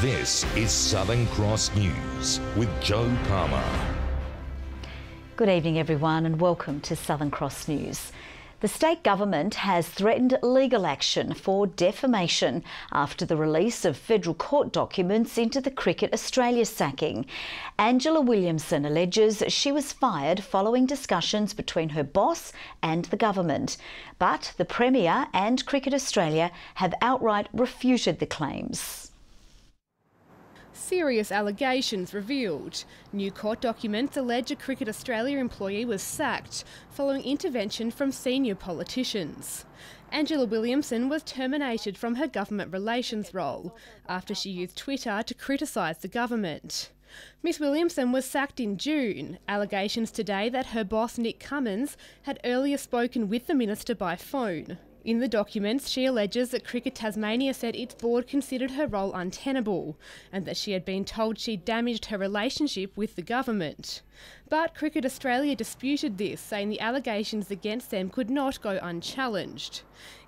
This is Southern Cross News with Joe Palmer. Good evening everyone and welcome to Southern Cross News. The state government has threatened legal action for defamation after the release of federal court documents into the Cricket Australia sacking. Angela Williamson alleges she was fired following discussions between her boss and the government. But the Premier and Cricket Australia have outright refuted the claims. Serious allegations revealed. New court documents allege a Cricket Australia employee was sacked following intervention from senior politicians. Angela Williamson was terminated from her government relations role after she used Twitter to criticise the government. Miss Williamson was sacked in June. Allegations today that her boss Nick Cummins had earlier spoken with the minister by phone. In the documents, she alleges that Cricket Tasmania said its board considered her role untenable and that she had been told she'd damaged her relationship with the government. But Cricket Australia disputed this, saying the allegations against them could not go unchallenged.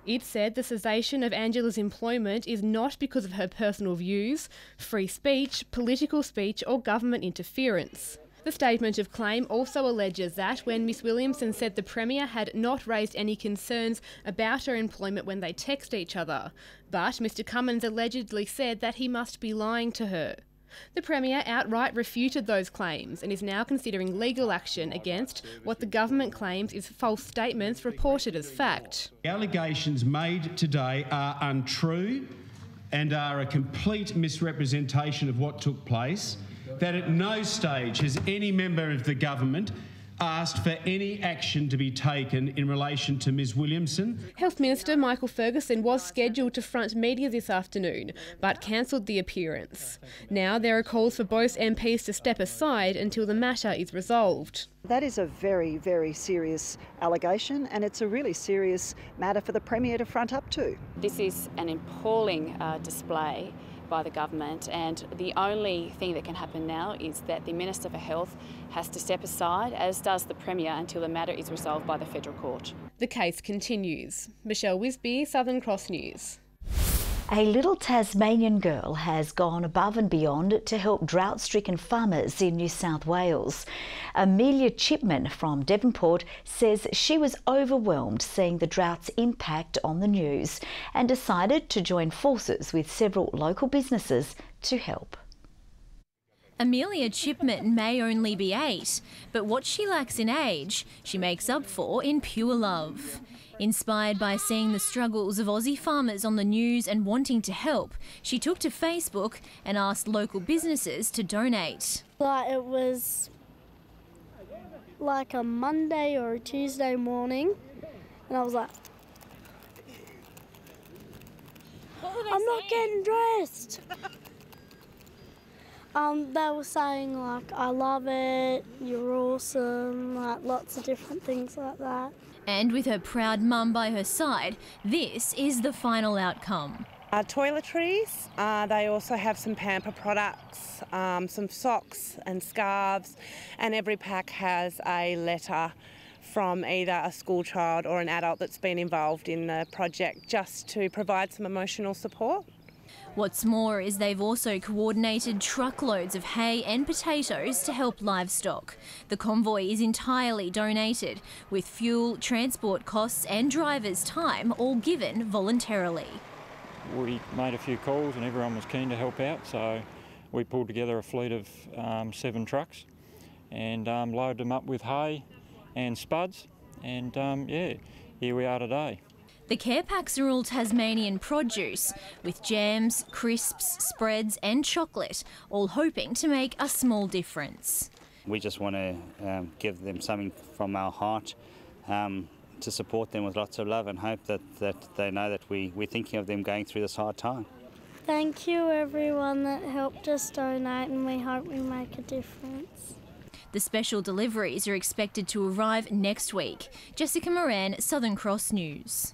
It said the cessation of Angela's employment is not because of her personal views, free speech, political speech or government interference. The statement of claim also alleges that when Miss Williamson said the Premier had not raised any concerns about her employment when they text each other, but Mr Cummins allegedly said that he must be lying to her. The Premier outright refuted those claims and is now considering legal action against what the government claims is false statements reported as fact. The allegations made today are untrue and are a complete misrepresentation of what took place. That at no stage has any member of the government asked for any action to be taken in relation to Ms Williamson. Health Minister Michael Ferguson was scheduled to front media this afternoon, but cancelled the appearance. Now there are calls for both MPs to step aside until the matter is resolved. That is a very, very serious allegation, and it's a really serious matter for the Premier to front up to. This is an appalling display by the government, and the only thing that can happen now is that the Minister for Health has to step aside, as does the Premier, until the matter is resolved by the Federal Court. The case continues. Michelle Wisby, Southern Cross News. A little Tasmanian girl has gone above and beyond to help drought-stricken farmers in New South Wales. Emilia Chipman from Devonport says she was overwhelmed seeing the drought's impact on the news and decided to join forces with several local businesses to help. Emilia Chipman may only be 8, but what she lacks in age, she makes up for in pure love. Inspired by seeing the struggles of Aussie farmers on the news and wanting to help, she took to Facebook and asked local businesses to donate. It was like a Monday or a Tuesday morning, and I was like, I'm not getting dressed. They were saying I love it, you're awesome, lots of different things like that. And with her proud mum by her side, this is the final outcome. Toiletries, they also have some pamper products, some socks and scarves, and every pack has a letter from either a school child or an adult that's been involved in the project, just to provide some emotional support. What's more is they've also coordinated truckloads of hay and potatoes to help livestock. The convoy is entirely donated, with fuel, transport costs and drivers' time all given voluntarily. We made a few calls and everyone was keen to help out, so we pulled together a fleet of 7 trucks and loaded them up with hay and spuds, and here we are today. The care packs are all Tasmanian produce, with jams, crisps, spreads and chocolate, all hoping to make a small difference. We just want to give them something from our heart to support them with lots of love and hope that they know that we're thinking of them going through this hard time. Thank you everyone that helped us donate, and we hope we make a difference. The special deliveries are expected to arrive next week. Jessica Moran, Southern Cross News.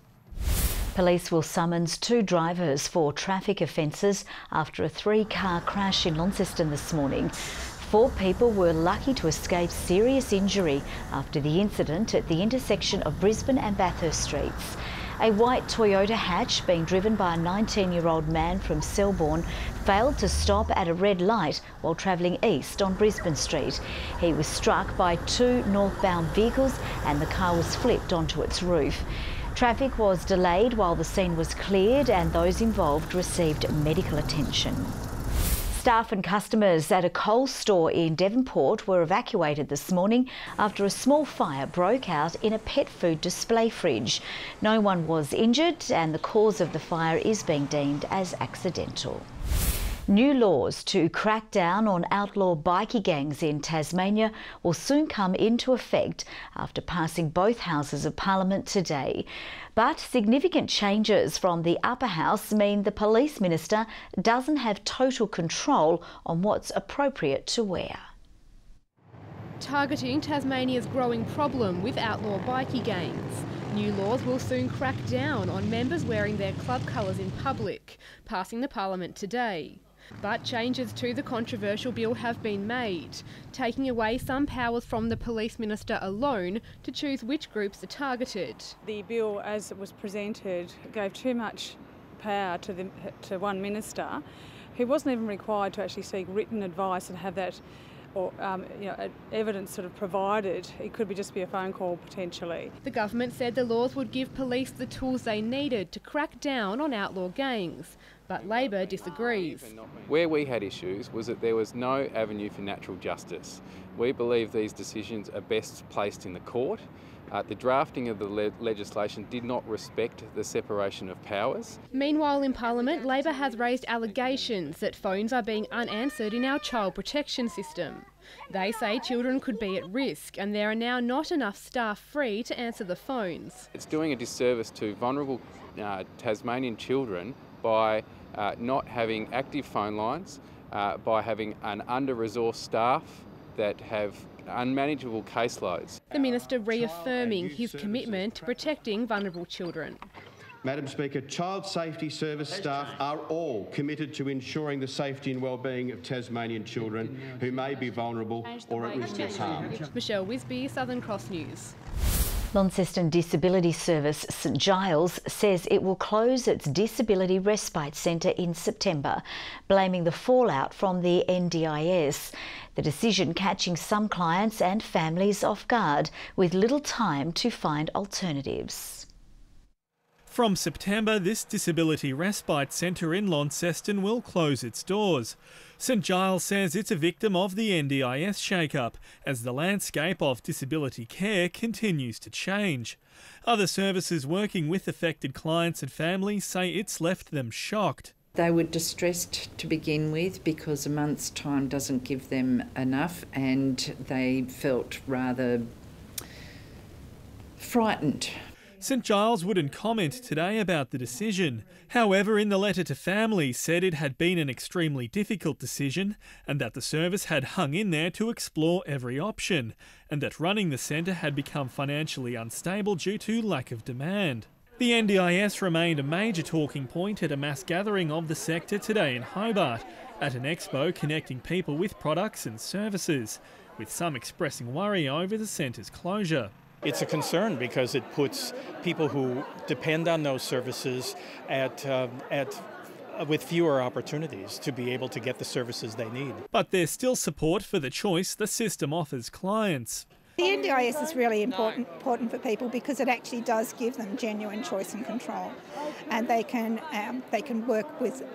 Police will summons 2 drivers for traffic offences after a 3-car crash in Launceston this morning. 4 people were lucky to escape serious injury after the incident at the intersection of Brisbane and Bathurst Streets. A white Toyota hatch being driven by a 19-year-old man from Selborne failed to stop at a red light while travelling east on Brisbane Street. He was struck by two northbound vehicles and the car was flipped onto its roof. Traffic was delayed while the scene was cleared and those involved received medical attention. Staff and customers at a Coles store in Devonport were evacuated this morning after a small fire broke out in a pet food display fridge. No one was injured and the cause of the fire is being deemed as accidental. New laws to crack down on outlaw bikie gangs in Tasmania will soon come into effect after passing both houses of Parliament today. But significant changes from the upper house mean the police minister doesn't have total control on what's appropriate to wear. Targeting Tasmania's growing problem with outlaw bikie gangs. New laws will soon crack down on members wearing their club colours in public, passing the Parliament today. But changes to the controversial bill have been made, taking away some powers from the police minister alone to choose which groups are targeted. The bill, as it was presented, gave too much power to one minister, who wasn't even required to actually seek written advice and have that or evidence sort of provided. It could just be a phone call potentially. The government said the laws would give police the tools they needed to crack down on outlaw gangs, but Labor disagrees. Where we had issues was that there was no avenue for natural justice. We believe these decisions are best placed in the court. The drafting of the legislation did not respect the separation of powers. Meanwhile, in Parliament, Labor has raised allegations that phones are being unanswered in our child protection system. They say children could be at risk and there are now not enough staff free to answer the phones. It's doing a disservice to vulnerable Tasmanian children by not having active phone lines, by having an under-resourced staff that have unmanageable caseloads. The minister reaffirming his commitment to protecting vulnerable children. Madam Speaker, Child Safety Service staff are all committed to ensuring the safety and well-being of Tasmanian children who may be vulnerable or at risk of harm. Michelle Wisby, Southern Cross News. Launceston Disability Service St Giles says it will close its Disability Respite Centre in September, blaming the fallout from the NDIS. The decision catching some clients and families off guard with little time to find alternatives. From September, this Disability Respite Centre in Launceston will close its doors. St Giles says it's a victim of the NDIS shake-up as the landscape of disability care continues to change. Other services working with affected clients and families say it's left them shocked. They were distressed to begin with because a month's time doesn't give them enough, and they felt rather frightened. St Giles wouldn't comment today about the decision. However, in the letter to families said it had been an extremely difficult decision and that the service had hung in there to explore every option and that running the centre had become financially unstable due to lack of demand. The NDIS remained a major talking point at a mass gathering of the sector today in Hobart at an expo connecting people with products and services, with some expressing worry over the centre's closure. It's a concern because it puts people who depend on those services with fewer opportunities to be able to get the services they need. But there's still support for the choice the system offers clients. The NDIS is really important for people because it actually does give them genuine choice and control, and they can work with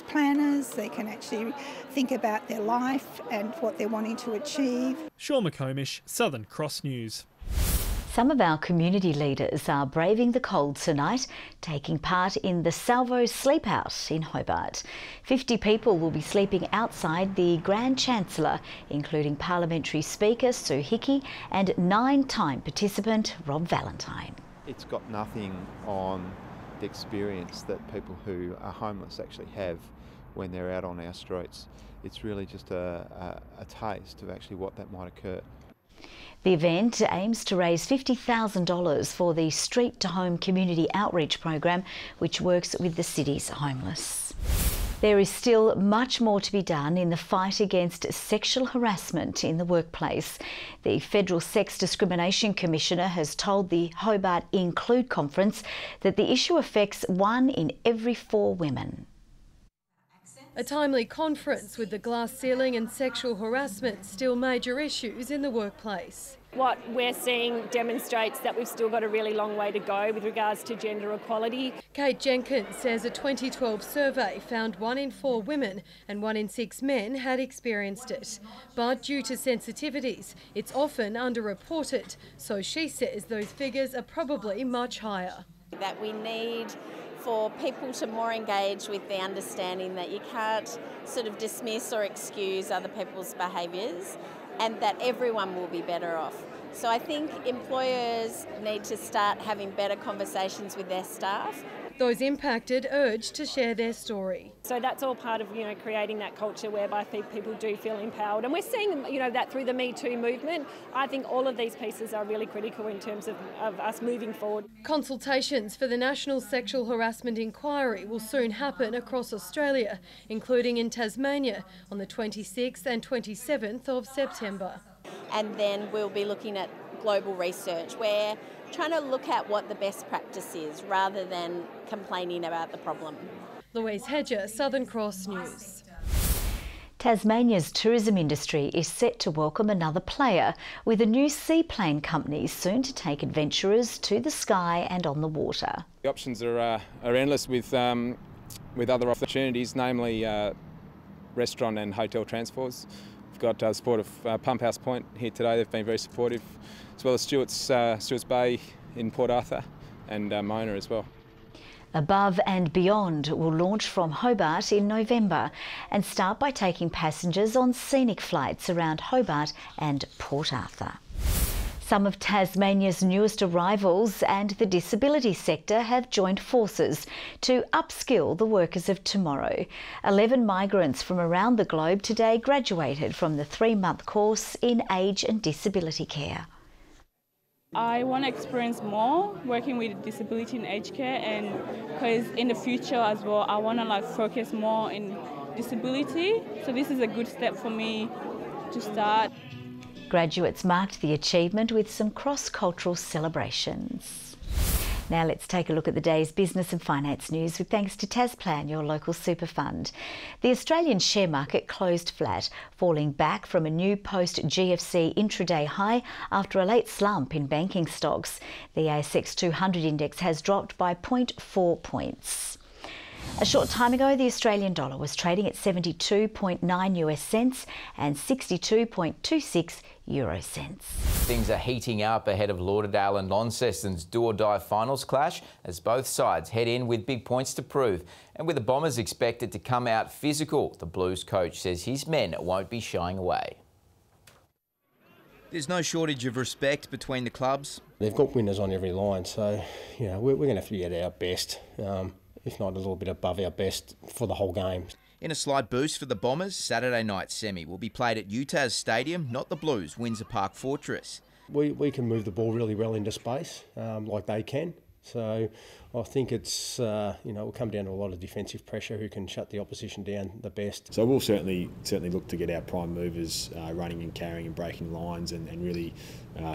planners. They can actually think about their life and what they're wanting to achieve. Sean McComish, Southern Cross News. Some of our community leaders are braving the cold tonight, taking part in the Salvos Sleep Out in Hobart. 50 people will be sleeping outside the Grand Chancellor, including Parliamentary Speaker Sue Hickey and 9-time participant Rob Valentine. It's got nothing on the experience that people who are homeless actually have when they're out on our streets. It's really just a taste of actually what that might occur. The event aims to raise $50,000 for the Street to Home community outreach program, which works with the city's homeless. There is still much more to be done in the fight against sexual harassment in the workplace. The Federal Sex Discrimination Commissioner has told the Hobart Include conference that the issue affects 1 in every 4 women. A timely conference with the glass ceiling and sexual harassment still major issues in the workplace. What we're seeing demonstrates that we've still got a really long way to go with regards to gender equality. Kate Jenkins says a 2012 survey found 1 in 4 women and 1 in 6 men had experienced it. But due to sensitivities, it's often underreported, so she says those figures are probably much higher. That we need for people to more engage with the understanding that you can't sort of dismiss or excuse other people's behaviours, and that everyone will be better off. So I think employers need to start having better conversations with their staff. Those impacted urged to share their story. So that's all part of, creating that culture whereby people do feel empowered. And we're seeing, that through the Me Too movement. I think all of these pieces are really critical in terms of us moving forward. Consultations for the National Sexual Harassment Inquiry will soon happen across Australia, including in Tasmania on the 26th and 27th of September. And then we'll be looking at global research. We're trying to look at what the best practice is rather than complaining about the problem. Louise Hedger, Southern Cross News. Tasmania's tourism industry is set to welcome another player, with a new seaplane company soon to take adventurers to the sky and on the water. The options are endless with other opportunities, namely restaurant and hotel transports. We've got the support of Pump House Point here today. They've been very supportive, as well as Stewart's Bay in Port Arthur and Mona as well. Above and Beyond will launch from Hobart in November and start by taking passengers on scenic flights around Hobart and Port Arthur. Some of Tasmania's newest arrivals and the disability sector have joined forces to upskill the workers of tomorrow. 11 migrants from around the globe today graduated from the 3-month course in age and disability care. I want to experience more working with disability in aged care, and because in the future as well I want to focus more in disability, so this is a good step for me to start. Graduates marked the achievement with some cross-cultural celebrations. Now let's take a look at the day's business and finance news with thanks to Tasplan, your local super fund. The Australian share market closed flat, falling back from a new post-GFC intraday high after a late slump in banking stocks. The ASX 200 index has dropped by 0.4 points. A short time ago, the Australian dollar was trading at 72.9 US cents and 62.26 euro cents. Things are heating up ahead of Lauderdale and Launceston's do-or-die finals clash as both sides head in with big points to prove. And with the Bombers expected to come out physical, the Blues coach says his men won't be shying away. There's no shortage of respect between the clubs. They've got winners on every line, so we're going to have to be at our best, if not a little bit above our best for the whole game. In a slight boost for the Bombers, Saturday night semi will be played at Utah's stadium, not the Blues' Windsor Park Fortress. We can move the ball really well into space, like they can. So I think it's, will come down to a lot of defensive pressure, who can shut the opposition down the best. So we'll certainly look to get our prime movers running and carrying and breaking lines and really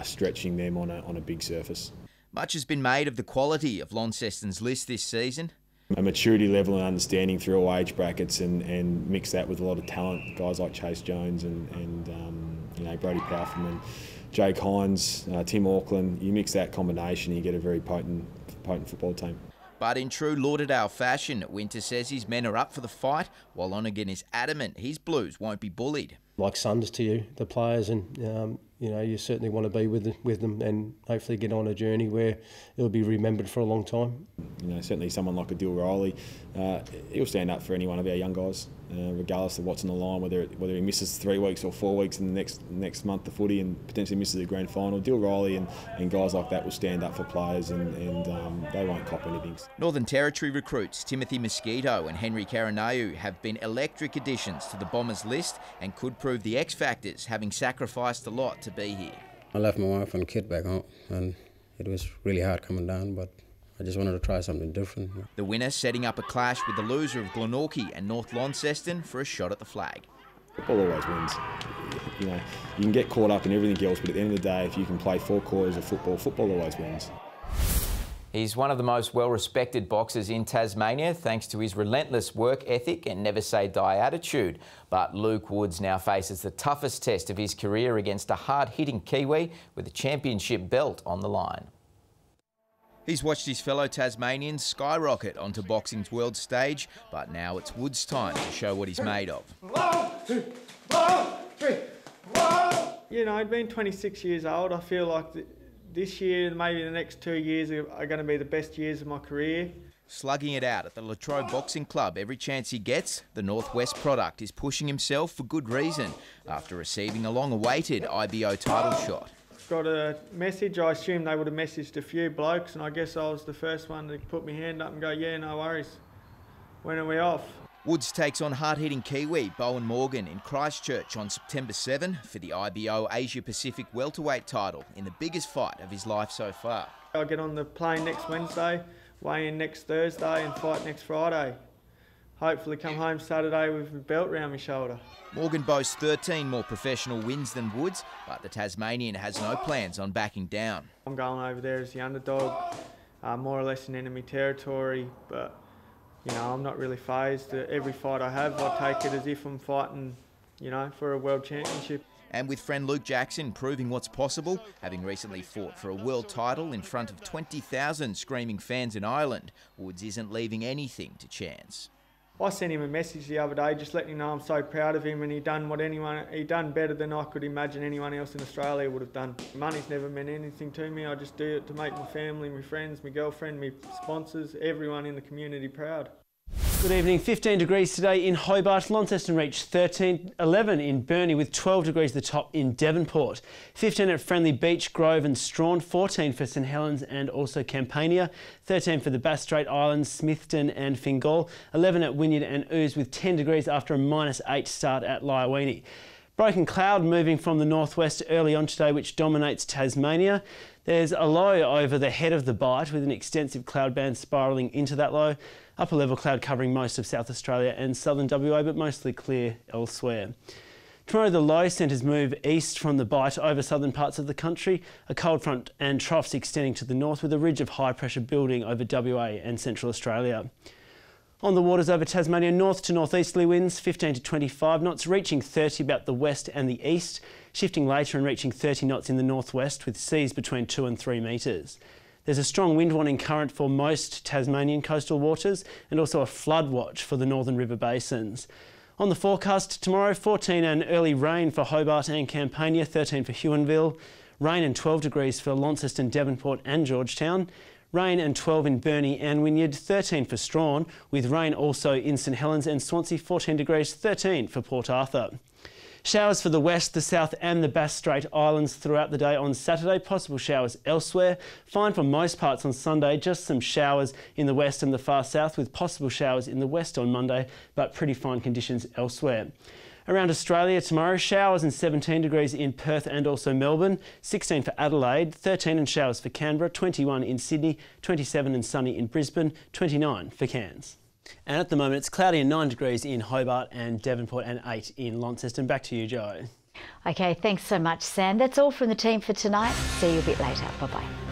stretching them on a big surface. Much has been made of the quality of Launceston's list this season. A maturity level and understanding through all age brackets, and mix that with a lot of talent, guys like Chase Jones and Brody Powerful, Jake Hines, Tim Auckland. You mix that combination, you get a very potent football team. But in true Lauderdale fashion, Winter says his men are up for the fight, while Lonergan is adamant his Blues won't be bullied. Like sons to you, the players, and you certainly want to be with them and hopefully get on a journey where it'll be remembered for a long time. Certainly someone like a Dill Riley, he'll stand up for any one of our young guys, regardless of what's on the line, whether he misses 3 weeks or 4 weeks in the next month of footy and potentially misses the grand final. Dill Riley and guys like that will stand up for players and they won't cop anything. Northern Territory recruits Timothy Mosquito and Henry Karanau have been electric additions to the Bombers list and could prove the X factors, having sacrificed a lot to be here. I left my wife and kid back home, and it was really hard coming down, but I just wanted to try something different. The winner setting up a clash with the loser of Glenorchy and North Launceston for a shot at the flag. Football always wins. You can get caught up in everything else, but at the end of the day, if you can play 4 quarters of football, football always wins. He's one of the most well-respected boxers in Tasmania thanks to his relentless work ethic and never say die attitude. But Luke Woods now faces the toughest test of his career against a hard-hitting Kiwi with a championship belt on the line. He's watched his fellow Tasmanians skyrocket onto boxing's world stage, but now it's Woods' time to show what he's made of. 1, 2, 3, 1. You know, I've been 26 years old. I feel like this year, maybe the next 2 years are going to be the best years of my career. Slugging it out at the Latrobe Boxing Club every chance he gets, the Northwest product is pushing himself for good reason after receiving a long-awaited IBO title shot. Got a message. I assume they would have messaged a few blokes, and I guess I was the first one to put my hand up and go, yeah, no worries. When are we off? Woods takes on hard-hitting Kiwi Bowen Morgan in Christchurch on September 7 for the IBO Asia Pacific welterweight title in the biggest fight of his life so far. I'll get on the plane next Wednesday, weigh in next Thursday and fight next Friday. Hopefully come home Saturday with a belt round my shoulder. Morgan boasts 13 more professional wins than Woods, but the Tasmanian has no plans on backing down. I'm going over there as the underdog, more or less in enemy territory, but you know, I'm not really phased. Every fight I have, I take it as if I'm fighting, you know, for a world championship. And with friend Luke Jackson proving what's possible, having recently fought for a world title in front of 20,000 screaming fans in Ireland, Woods isn't leaving anything to chance. I sent him a message the other day just letting him know I'm so proud of him, and he done better than I could imagine anyone else in Australia would have done. Money's never meant anything to me. I just do it to make my family, my friends, my girlfriend, my sponsors, everyone in the community proud. Good evening. 15 degrees today in Hobart. Launceston reached 11 in Burnie with 12 degrees the top in Devonport. 15 at Friendly Beach, Grove and Strawn. 14 for St Helens and also Campania. 13 for the Bass Strait Islands, Smithton and Fingal. 11 at Wynyard and Ouse with 10 degrees after a -8 start at Lyowini. Broken cloud moving from the northwest early on today, which dominates Tasmania. There's a low over the head of the Bight with an extensive cloud band spiralling into that low. Upper level cloud covering most of South Australia and southern WA, but mostly clear elsewhere. Tomorrow the low centres move east from the Bight over southern parts of the country. A cold front and troughs extending to the north with a ridge of high pressure building over WA and Central Australia. On the waters over Tasmania, north to northeasterly winds 15 to 25 knots, reaching 30 about the west and the east, shifting later and reaching 30 knots in the northwest with seas between 2 and 3 metres. There's a strong wind warning current for most Tasmanian coastal waters and also a flood watch for the northern river basins. On the forecast tomorrow, 14 and early rain for Hobart and Campania, 13 for Huonville, rain and 12 degrees for Launceston, Devonport and Georgetown, rain and 12 in Burnie and Wynyard, 13 for Strawn, with rain also in St Helens and Swansea, 14 degrees, 13 for Port Arthur. Showers for the west, the south and the Bass Strait Islands throughout the day on Saturday. Possible showers elsewhere. Fine for most parts on Sunday. Just some showers in the west and the far south with possible showers in the west on Monday, but pretty fine conditions elsewhere. Around Australia tomorrow, showers and 17 degrees in Perth and also Melbourne, 16 for Adelaide, 13 and showers for Canberra, 21 in Sydney, 27 and sunny in Brisbane, 29 for Cairns. And at the moment it's cloudy and 9 degrees in Hobart and Devonport and 8 in Launceston. Back to you, Jo. Okay, thanks so much, Sam. That's all from the team for tonight. See you a bit later. Bye-bye.